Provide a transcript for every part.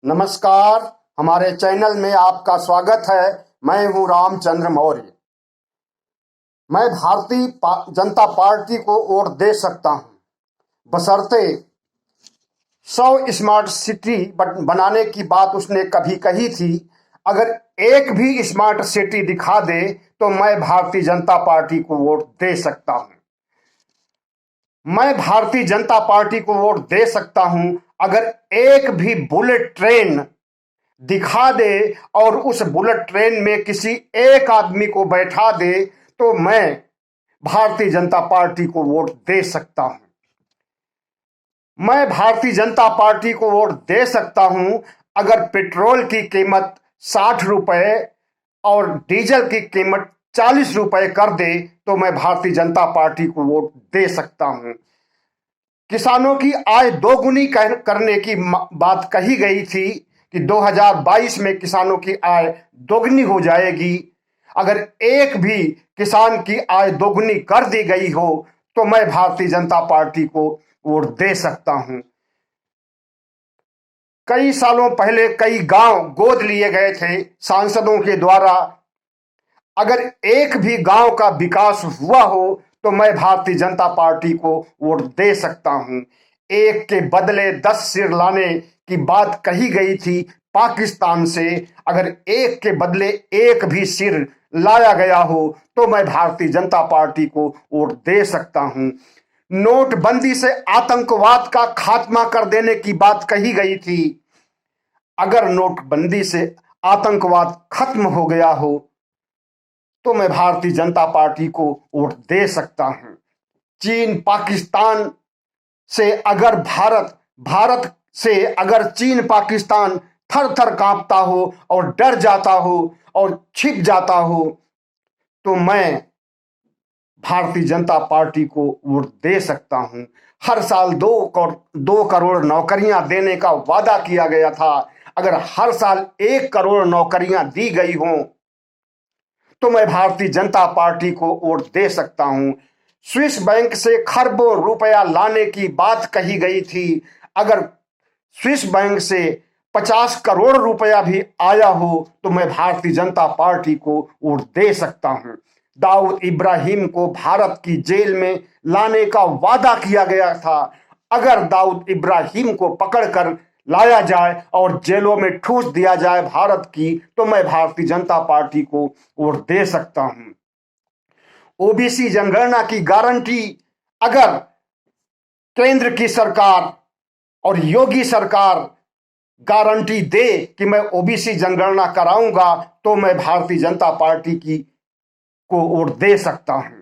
नमस्कार। हमारे चैनल में आपका स्वागत है। मैं हूं रामचंद्र मौर्य। मैं जनता पार्टी को वोट दे सकता हूं बशर्ते 100 स्मार्ट सिटी बनाने की बात उसने कभी कही थी। अगर एक भी स्मार्ट सिटी दिखा दे तो मैं भारतीय जनता पार्टी को वोट दे सकता हूं। मैं भारतीय जनता पार्टी को वोट दे सकता हूं अगर एक भी बुलेट ट्रेन दिखा दे और उस बुलेट ट्रेन में किसी एक आदमी को बैठा दे तो मैं भारतीय जनता पार्टी को वोट दे सकता हूं। मैं भारतीय जनता पार्टी को वोट दे सकता हूं अगर पेट्रोल की कीमत 60 रुपए और डीजल की कीमत 40 रुपए कर दे तो मैं भारतीय जनता पार्टी को वोट दे सकता हूं। किसानों की आय दोगुनी करने की बात कही गई थी कि 2022 में किसानों की आय दोगुनी हो जाएगी। अगर एक भी किसान की आय दोगुनी कर दी गई हो तो मैं भारतीय जनता पार्टी को वोट दे सकता हूं। कई सालों पहले कई गांव गोद लिए गए थे सांसदों के द्वारा। अगर एक भी गांव का विकास हुआ हो तो मैं भारतीय जनता पार्टी को वोट दे सकता हूं। एक के बदले 10 सिर लाने की बात कही गई थी पाकिस्तान से। अगर एक के बदले एक भी सिर लाया गया हो तो मैं भारतीय जनता पार्टी को वोट दे सकता हूं। नोटबंदी से आतंकवाद का खात्मा कर देने की बात कही गई थी। अगर नोटबंदी से आतंकवाद खत्म हो गया हो तो मैं भारतीय जनता पार्टी को वोट दे सकता हूं। चीन पाकिस्तान से अगर भारत से अगर चीन पाकिस्तान थर थर कांपता हो और डर जाता हो और छिप जाता हो तो मैं भारतीय जनता पार्टी को वोट दे सकता हूं। हर साल 2 करोड़ नौकरियां देने का वादा किया गया था। अगर हर साल 1 करोड़ नौकरियां दी गई हों तो मैं भारतीय जनता पार्टी को वोट दे सकता हूं। स्विस बैंक से खरबों रुपया लाने की बात कही गई थी। अगर स्विस बैंक से 50 करोड़ रुपया भी आया हो तो मैं भारतीय जनता पार्टी को वोट दे सकता हूं। दाऊद इब्राहिम को भारत की जेल में लाने का वादा किया गया था। अगर दाऊद इब्राहिम को पकड़कर लाया जाए और जेलों में ठूस दिया जाए भारत की तो मैं भारतीय जनता पार्टी को वोट दे सकता हूं। ओबीसी जनगणना की गारंटी अगर केंद्र की सरकार और योगी सरकार गारंटी दे कि मैं ओबीसी जनगणना कराऊंगा तो मैं भारतीय जनता पार्टी को वोट दे सकता हूं।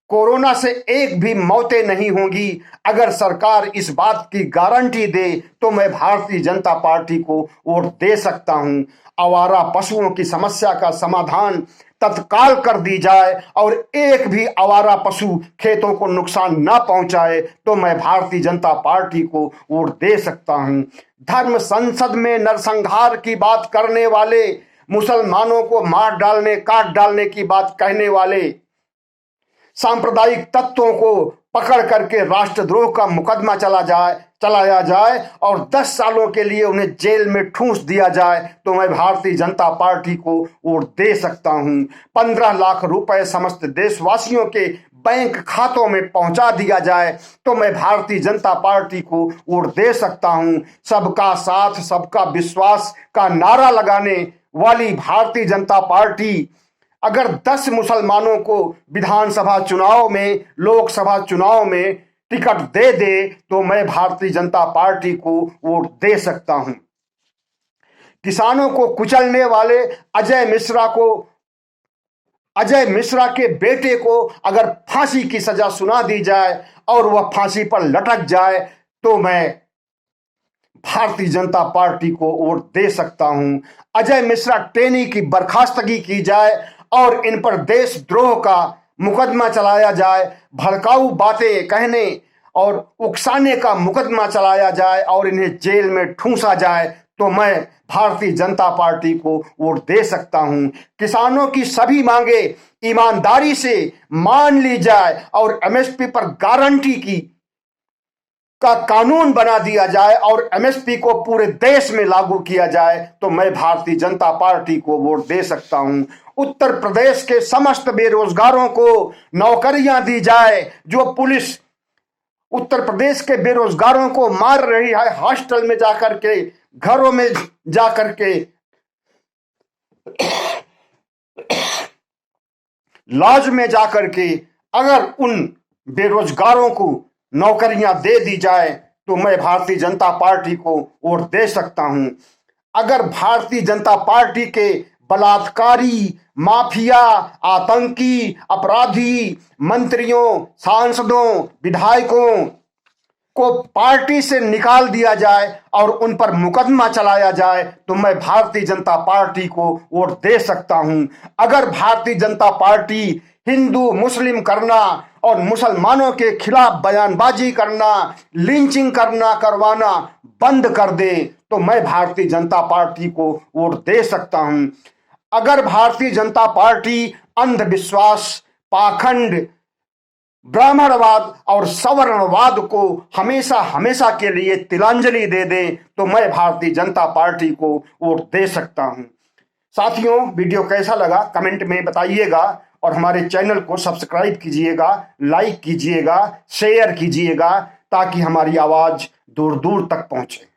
कोरोना से एक भी मौतें नहीं होंगी अगर सरकार इस बात की गारंटी दे तो मैं भारतीय जनता पार्टी को वोट दे सकता हूं। आवारा पशुओं की समस्या का समाधान तत्काल कर दी जाए और एक भी आवारा पशु खेतों को नुकसान न पहुंचाए तो मैं भारतीय जनता पार्टी को वोट दे सकता हूं। धर्म संसद में नरसंहार की बात करने वाले, मुसलमानों को मार डालने काट डालने की बात कहने वाले सांप्रदायिक तत्वों को पकड़ करके राष्ट्रद्रोह का मुकदमा चलाया जाए और 10 सालों के लिए उन्हें जेल में ठूंस दिया जाए तो मैं भारतीय जनता पार्टी को वोट दे सकता हूं। 15 लाख रुपए समस्त देशवासियों के बैंक खातों में पहुंचा दिया जाए तो मैं भारतीय जनता पार्टी को वोट दे सकता हूं। सबका साथ सबका विश्वास का नारा लगाने वाली भारतीय जनता पार्टी अगर 10 मुसलमानों को विधानसभा चुनाव में, लोकसभा चुनाव में टिकट दे दे तो मैं भारतीय जनता पार्टी को वोट दे सकता हूं। किसानों को कुचलने वाले अजय मिश्रा के बेटे को अगर फांसी की सजा सुना दी जाए और वह फांसी पर लटक जाए तो मैं भारतीय जनता पार्टी को वोट दे सकता हूं। अजय मिश्रा टेनी की बर्खास्तगी की जाए और इन पर देशद्रोह का मुकदमा चलाया जाए, भड़काऊ बातें कहने और उकसाने का मुकदमा चलाया जाए और इन्हें जेल में ठूंसा जाए तो मैं भारतीय जनता पार्टी को वोट दे सकता हूं। किसानों की सभी मांगे ईमानदारी से मान ली जाए और एमएसपी पर गारंटी की का कानून बना दिया जाए और एमएसपी को पूरे देश में लागू किया जाए तो मैं भारतीय जनता पार्टी को वोट दे सकता हूं। उत्तर प्रदेश के समस्त बेरोजगारों को नौकरियां दी जाए। जो पुलिस उत्तर प्रदेश के बेरोजगारों को मार रही है, हॉस्टल में जाकर के, घरों में जाकर के, लॉज में जाकर के, अगर उन बेरोजगारों को नौकरियां दे दी जाए तो मैं भारतीय जनता पार्टी को वोट दे सकता हूं। अगर भारतीय जनता पार्टी के बलात्कारी, माफिया, आतंकी, अपराधी मंत्रियों, सांसदों, विधायकों को पार्टी से निकाल दिया जाए और उन पर मुकदमा चलाया जाए तो मैं भारतीय जनता पार्टी को वोट दे सकता हूं। अगर भारतीय जनता पार्टी हिंदू मुस्लिम करना और मुसलमानों के खिलाफ बयानबाजी करना, लिंचिंग करवाना बंद कर दे तो मैं भारतीय जनता पार्टी को वोट दे सकता हूं। अगर भारतीय जनता पार्टी अंधविश्वास, पाखंड, ब्राह्मणवाद और सवर्णवाद को हमेशा हमेशा के लिए तिलांजलि दे दे तो मैं भारतीय जनता पार्टी को वोट दे सकता हूं। साथियों, वीडियो कैसा लगा कमेंट में बताइएगा और हमारे चैनल को सब्सक्राइब कीजिएगा, लाइक कीजिएगा, शेयर कीजिएगा ताकि हमारी आवाज दूर दूर तक पहुंचे।